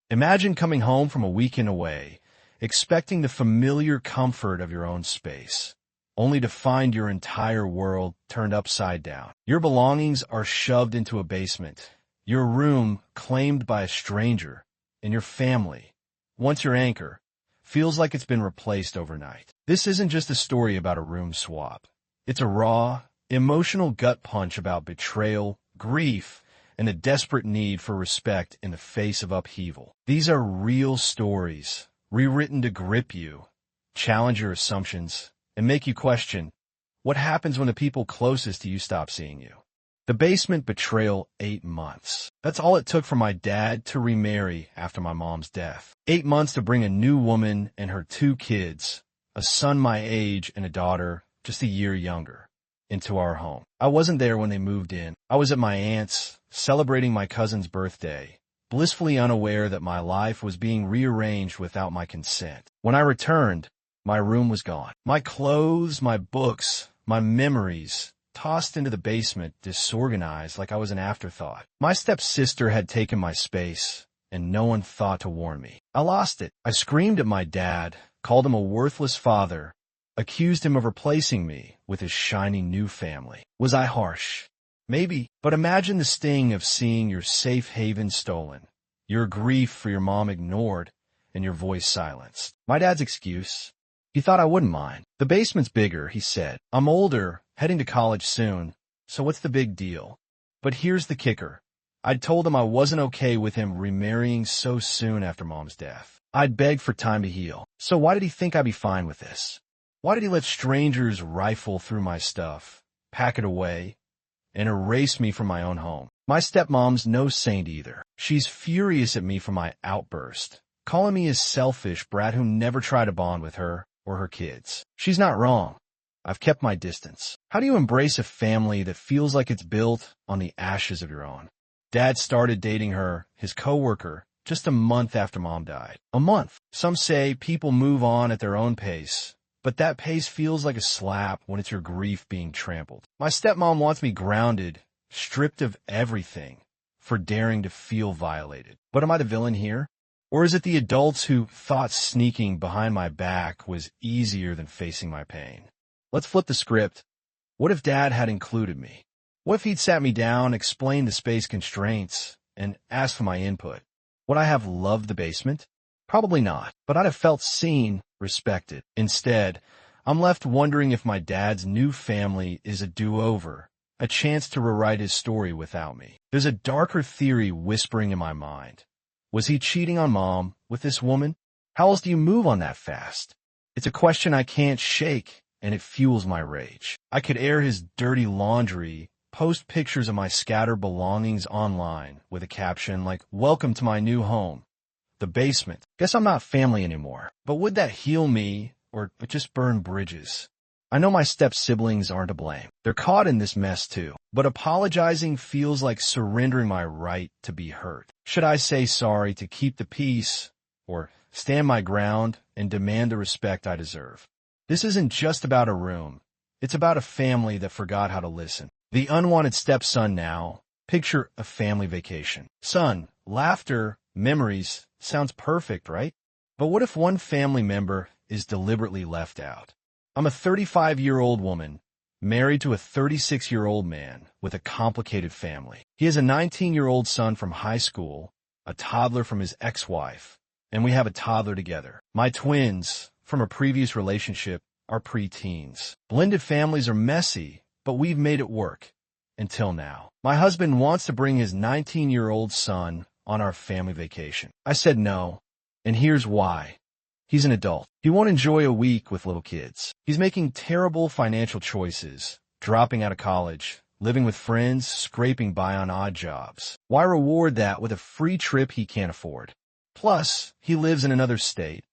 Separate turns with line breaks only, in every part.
Imagine coming home from a weekend away, expecting the familiar comfort of your own space, only to find your entire world turned upside down. Your belongings are shoved into a basement, your room claimed by a stranger, and your family, once your anchor, feels like it's been replaced overnight. This isn't just a story about a room swap. It's a raw, emotional gut punch about betrayal, grief, and a desperate need for respect in the face of upheaval. These are real stories, rewritten to grip you, challenge your assumptions, and make you question, what happens when the people closest to you stop seeing you? The basement betrayal, 8 months. That's all it took for my dad to remarry after my mom's death. 8 months to bring a new woman and her 2 kids, a son my age and a daughter just a year younger, into our home. I wasn't there when they moved in. I was at my aunt's, celebrating my cousin's birthday, blissfully unaware that my life was being rearranged without my consent. When I returned, my room was gone. My clothes, my books, my memories, tossed into the basement, disorganized like I was an afterthought. My stepsister had taken my space, and no one thought to warn me. I lost it. I screamed at my dad, called him a worthless father, accused him of replacing me with his shiny new family. Was I harsh? Maybe, but imagine the sting of seeing your safe haven stolen, your grief for your mom ignored, and your voice silenced. My dad's excuse? He thought I wouldn't mind. The basement's bigger, he said. I'm older, heading to college soon, so what's the big deal? But here's the kicker. I'd told him I wasn't okay with him remarrying so soon after Mom's death. I'd begged for time to heal. So why did he think I'd be fine with this? Why did he let strangers rifle through my stuff, pack it away, and erase me from my own home? My stepmom's no saint either. She's furious at me for my outburst, calling me a selfish brat who never tried to bond with her or her kids. She's not wrong. I've kept my distance. How do you embrace a family that feels like it's built on the ashes of your own? Dad started dating her, his coworker, just a month after Mom died. A month. Some say people move on at their own pace, but that pace feels like a slap when it's your grief being trampled. My stepmom wants me grounded, stripped of everything, for daring to feel violated. But am I the villain here? Or is it the adults who thought sneaking behind my back was easier than facing my pain? Let's flip the script. What if Dad had included me? What if he'd sat me down, explained the space constraints, and asked for my input? Would I have loved the basement? Probably not, but I'd have felt seen, respected. Instead, I'm left wondering if my dad's new family is a do-over, a chance to rewrite his story without me. There's a darker theory whispering in my mind. Was he cheating on Mom with this woman? How else do you move on that fast? It's a question I can't shake, and it fuels my rage. I could air his dirty laundry, post pictures of my scattered belongings online with a caption like, "Welcome to my new home, the basement." Guess I'm not family anymore. But would that heal me, or just burn bridges? I know my step-siblings aren't to blame. They're caught in this mess too. But apologizing feels like surrendering my right to be hurt. Should I say sorry to keep the peace, or stand my ground and demand the respect I deserve? This isn't just about a room. It's about a family that forgot how to listen. The unwanted stepson now. Picture a family vacation. Son, laughter, memories. Sounds perfect, right? But what if one family member is deliberately left out? I'm a 35-year-old woman, married to a 36-year-old man with a complicated family. He has a 19-year-old son from high school, a toddler from his ex-wife, and we have a toddler together. My twins, from a previous relationship, are preteens. Blended families are messy, but we've made it work. Until now. My husband wants to bring his 19-year-old son on our family vacation. I said no, and here's why. He's an adult. He won't enjoy a week with little kids. He's making terrible financial choices, dropping out of college, living with friends, scraping by on odd jobs. Why reward that with a free trip he can't afford? Plus, he lives in another state,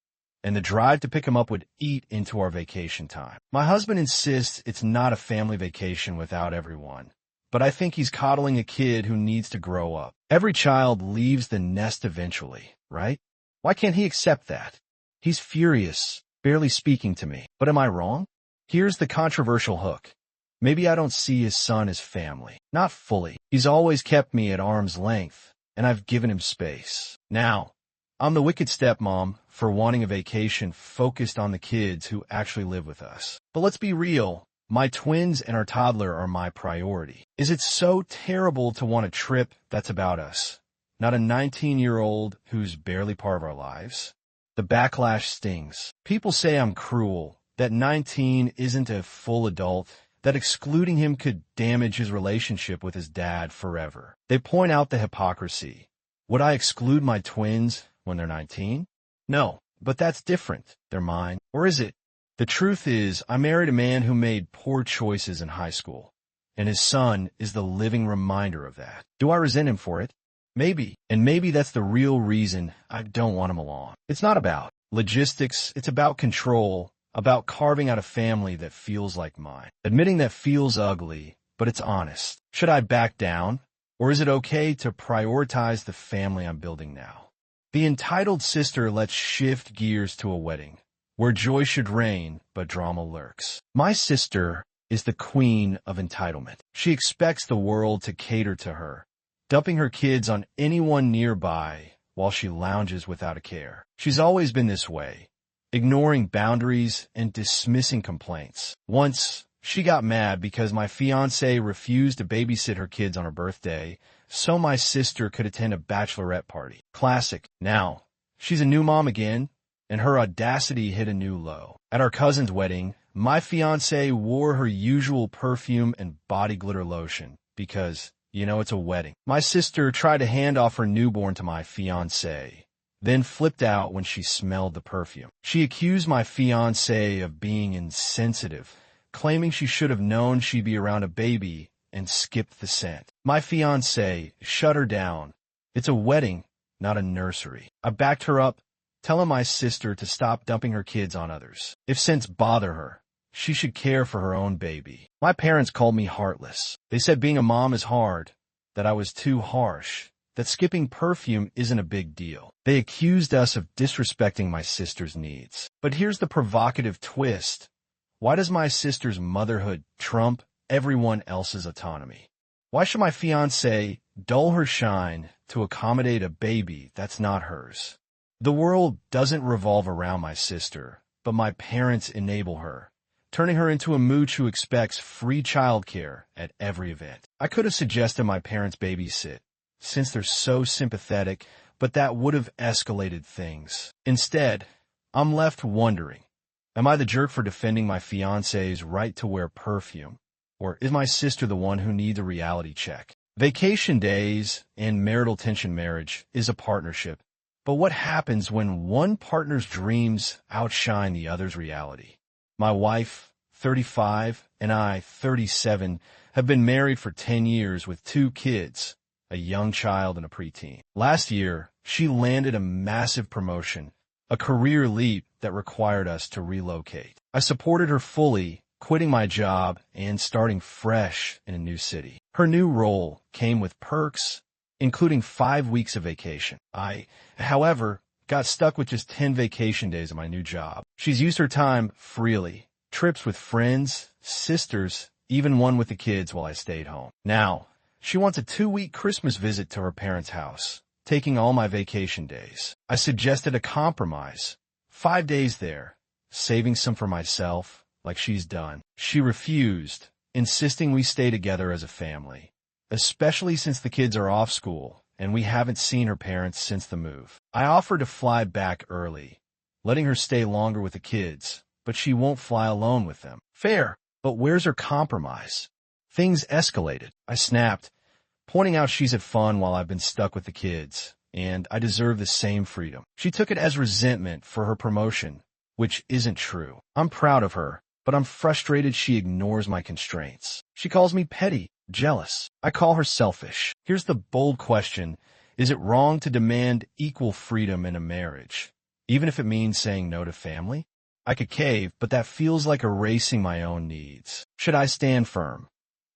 and the drive to pick him up would eat into our vacation time. My husband insists it's not a family vacation without everyone, but I think he's coddling a kid who needs to grow up. Every child leaves the nest eventually, right? Why can't he accept that? He's furious, barely speaking to me. But am I wrong? Here's the controversial hook. Maybe I don't see his son as family. Not fully. He's always kept me at arm's length, and I've given him space. Now, I'm the wicked stepmom for wanting a vacation focused on the kids who actually live with us. But let's be real. My twins and our toddler are my priority. Is it so terrible to want a trip that's about us, not a 19-year-old who's barely part of our lives? The backlash stings. People say I'm cruel, that 19 isn't a full adult, that excluding him could damage his relationship with his dad forever. They point out the hypocrisy. Would I exclude my twins when they're 19? No, but that's different. They're mine. Or is it? The truth is, I married a man who made poor choices in high school, and his son is the living reminder of that. Do I resent him for it? Maybe. And maybe that's the real reason I don't want him along. It's not about logistics. It's about control, about carving out a family that feels like mine. Admitting that feels ugly, but it's honest. Should I back down? Or is it okay to prioritize the family I'm building now? The entitled sister lets shift gears to a wedding, where joy should reign, but drama lurks. My sister is the queen of entitlement. She expects the world to cater to her, dumping her kids on anyone nearby while she lounges without a care. She's always been this way, ignoring boundaries and dismissing complaints. Once, she got mad because my fiancé refused to babysit her kids on her birthday, so my sister could attend a bachelorette party. Classic. Now, she's a new mom again, and her audacity hit a new low. At our cousin's wedding, my fiancé wore her usual perfume and body glitter lotion because, it's a wedding. My sister tried to hand off her newborn to my fiancé, then flipped out when she smelled the perfume. She accused my fiancé of being insensitive, claiming she should have known she'd be around a baby and skipped the scent. My fiancé shut her down. It's a wedding, not a nursery. I backed her up, telling my sister to stop dumping her kids on others. If scents bother her, she should care for her own baby. My parents called me heartless. They said being a mom is hard, that I was too harsh, that skipping perfume isn't a big deal. They accused us of disrespecting my sister's needs. But here's the provocative twist. Why does my sister's motherhood trump everyone else's autonomy? Why should my fiancé dull her shine to accommodate a baby that's not hers? The world doesn't revolve around my sister, but my parents enable her, turning her into a mooch who expects free childcare at every event. I could have suggested my parents babysit, since they're so sympathetic, but that would have escalated things. Instead, I'm left wondering, am I the jerk for defending my fiancé's right to wear perfume? Or is my sister the one who needs a reality check? Vacation days and marital tension marriage is a partnership. But what happens when one partner's dreams outshine the other's reality? My wife, 35, and I, 37, have been married for 10 years with 2 kids, a young child and a preteen. Last year, she landed a massive promotion, a career leap that required us to relocate. I supported her fully, quitting my job and starting fresh in a new city. Her new role came with perks, including 5 weeks of vacation. I, however, got stuck with just 10 vacation days at my new job. She's used her time freely, trips with friends, sisters, even one with the kids while I stayed home. Now, she wants a 2-week Christmas visit to her parents' house, taking all my vacation days. I suggested a compromise, 5 days there, saving some for myself, like she's done. She refused, insisting we stay together as a family, especially since the kids are off school and we haven't seen her parents since the move. I offered to fly back early, letting her stay longer with the kids, but she won't fly alone with them. Fair, but where's her compromise? Things escalated. I snapped, pointing out she's had fun while I've been stuck with the kids, and I deserve the same freedom. She took it as resentment for her promotion, which isn't true. I'm proud of her, but I'm frustrated she ignores my constraints. She calls me petty, jealous. I call her selfish. Here's the bold question. Is it wrong to demand equal freedom in a marriage, even if it means saying no to family? I could cave, but that feels like erasing my own needs. Should I stand firm?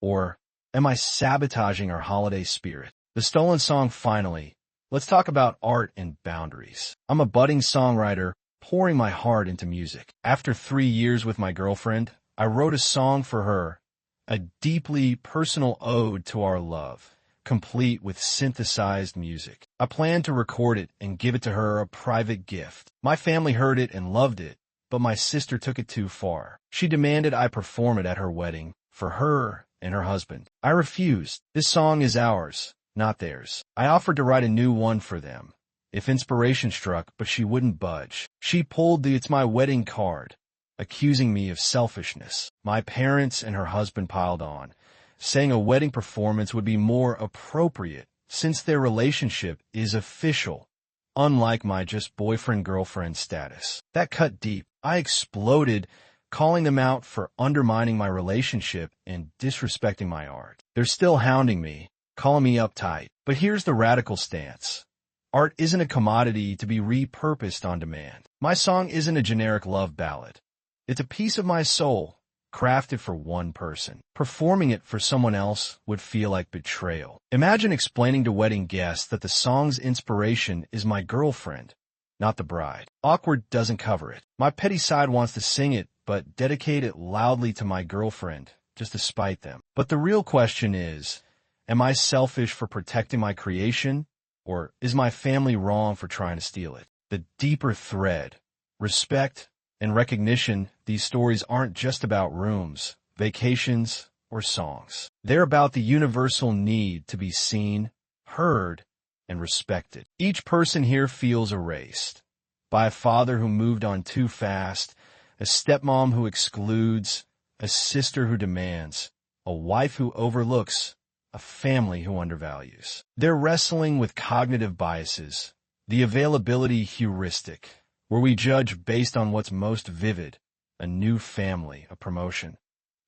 Or am I sabotaging our holiday spirit? The stolen song finally. Let's talk about art and boundaries. I'm a budding songwriter, pouring my heart into music. After 3 years with my girlfriend, I wrote a song for her, a deeply personal ode to our love, complete with synthesized music. I planned to record it and give it to her a private gift. My family heard it and loved it, but my sister took it too far. She demanded I perform it at her wedding for her and her husband. I refused. This song is ours, not theirs. I offered to write a new one for them if inspiration struck, but she wouldn't budge. She pulled the "It's my wedding" card, accusing me of selfishness. My parents and her husband piled on, saying a wedding performance would be more appropriate since their relationship is official, unlike my just boyfriend-girlfriend status. That cut deep. I exploded, calling them out for undermining my relationship and disrespecting my art. They're still hounding me, calling me uptight. But here's the radical stance. Art isn't a commodity to be repurposed on demand. My song isn't a generic love ballad. It's a piece of my soul, crafted for one person. Performing it for someone else would feel like betrayal. Imagine explaining to wedding guests that the song's inspiration is my girlfriend, not the bride. Awkward doesn't cover it. My petty side wants to sing it, but dedicate it loudly to my girlfriend, just to spite them. But the real question is, am I selfish for protecting my creation, or is my family wrong for trying to steal it? The deeper thread, respect, and recognition. These stories aren't just about rooms, vacations, or songs. They're about the universal need to be seen, heard, and respected. Each person here feels erased by a father who moved on too fast, a stepmom who excludes, a sister who demands, a wife who overlooks, a family who undervalues. They're wrestling with cognitive biases, the availability heuristic, where we judge based on what's most vivid, a new family, a promotion.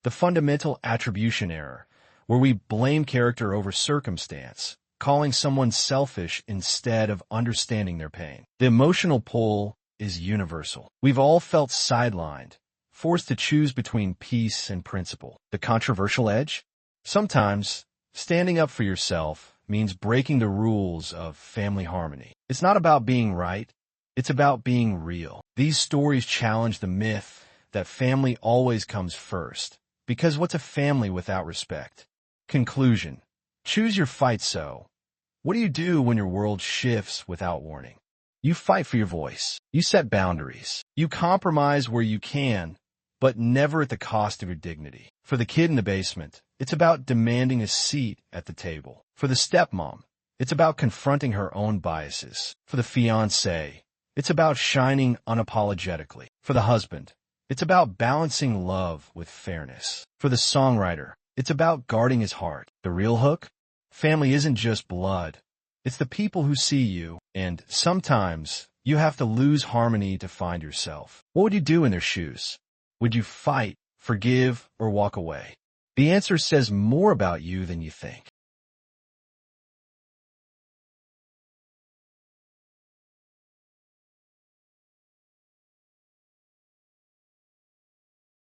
The fundamental attribution error, where we blame character over circumstance, calling someone selfish instead of understanding their pain. The emotional pull is universal. We've all felt sidelined, forced to choose between peace and principle. The controversial edge? Sometimes, standing up for yourself means breaking the rules of family harmony. It's not about being right. It's about being real. These stories challenge the myth that family always comes first, because what's a family without respect? Conclusion. Choose your fight. So, what do you do when your world shifts without warning? You fight for your voice. You set boundaries. You compromise where you can, but never at the cost of your dignity. For the kid in the basement, it's about demanding a seat at the table. For the stepmom, it's about confronting her own biases. For the fiancé, it's about shining unapologetically. For the husband, it's about balancing love with fairness. For the songwriter, it's about guarding his heart. The real hook? Family isn't just blood. It's the people who see you, and sometimes you have to lose harmony to find yourself. What would you do in their shoes? Would you fight, forgive, or walk away? The answer says more about you than you think.